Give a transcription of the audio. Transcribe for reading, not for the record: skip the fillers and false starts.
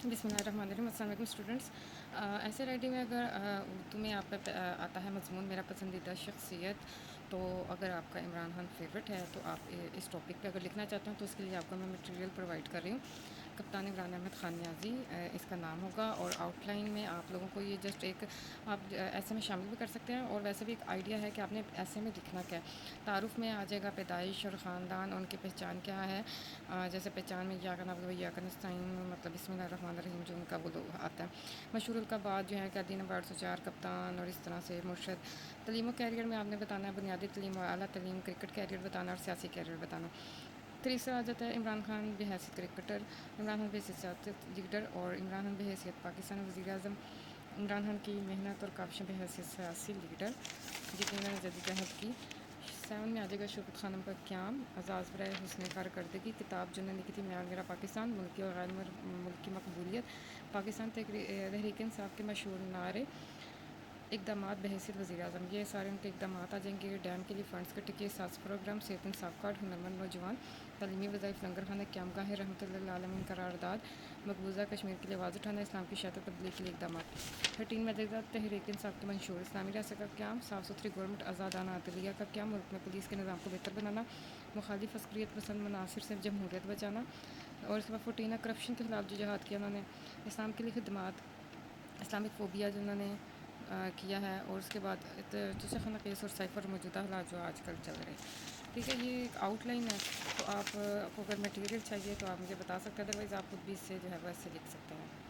बिस्मिल्लाहिर्रहमानिर्रहीम। अस्सलाम वालेकुम स्टूडेंट्स। ऐसे राइटिंग में अगर उर्दू में आप पे आता है मज़मून मेरा पसंदीदा शख्सियत, तो अगर आपका इमरान खान फेवरेट है तो आप इस टॉपिक पे अगर लिखना चाहते हो तो उसके लिए आपको मैं मटेरियल प्रोवाइड कर रही हूँ। कप्तान इमरान अहमद खान नियाज़ी इसका नाम होगा, और आउटलाइन में आप लोगों को ये जस्ट एक आप ऐसे में शामिल भी कर सकते हैं, और वैसे भी एक आइडिया है कि आपने ऐसे में लिखना क्या है। तारुफ़ में आ जाएगा पैदाइश और ख़ानदान, उनकी पहचान क्या है। जैसे पहचान में या का नाम या का नस्ताइन मतलब बिस्मिल्लाहिर्रहमानिर्रहीम जो उनका वो आता है। मशहूर अल्क़ाबात जो है कि दीन नंबर 804 कप्तान, और इस तरह से मुर्शद। तलीम कैरियर में आपने बताना है बुनियादी तलीम, आला तलीम, क्रिकेट कैरियर बताना और सियासी कैरियर बताना। तीसरा आ जाता है इमरान खान बहैसियत क्रिकेटर, इमरान खान बहैसियत सियासत लीडर, और इमरान खान बहैसियत पाकिस्तान वज़ीर आज़म। इमरान खान की मेहनत और काविशें बहैसियत सियासी लीडर जितनी मैंने जदीद अहद की। 7 में आ जाएगा शौकत खानम का क़याम, एज़ाज़ बराए हुस्न कारकर्दगी, किताब जिन्होंने लिखी थी म्यार मेरा पाकिस्तान, मुल्की और गैर मुल्की मकबूलियत, पाकिस्तान तहरीक इंसाफ के मशहूर नारे, इक़दामात बहैसियत वज़ीर आज़म। ये सारे उनके इक़दामात आ जाएंगे। डैम के लिए फ़ंड्स के टिके, सास प्रोग्राम, सेहत इंसाफ कार्ड, हुनरमंद नौजवान, तालीमी वज़ाइफ, लंगर खाना, क़यामगाह रहमतुल्लिल आलमीन करारदाद, मकबूजा कश्मीर के लिए आवाज़ उठाना, इस्लाम की शहादत तब्लीग के लिए इक़दामात। 13 में देगा तहरीक इंसाफ के मंशूर, इस्लामी रियासत का क़याम, साफ़ सुथरी गवर्नमेंट, आज़ादाना अदलिया का क़याम, मुल्क में पुलिस के निज़ाम को बेहतर बनाना, मुखालिफ अस्करियत पसंद मनासिर से जमहूरियत बचाना। और इसके बाद 14 है करप्शन के ख़िलाफ़ जो जहाद किया उन्होंने, इस्लाम के लिए खिदमात, इस्लामिक फ़ोबिया जो उन्होंने किया है। और उसके बाद दूसरा खाना केस और साइफ़र मौजूदा हालात जो आजकल चल रहे हैं। ठीक है, ये एक आउटलाइन है, तो आपको अगर मटेरियल चाहिए तो आप मुझे बता सकते हैं, अदरवाइज़ आप खुद भी इससे जो है वैसे लिख सकते हैं।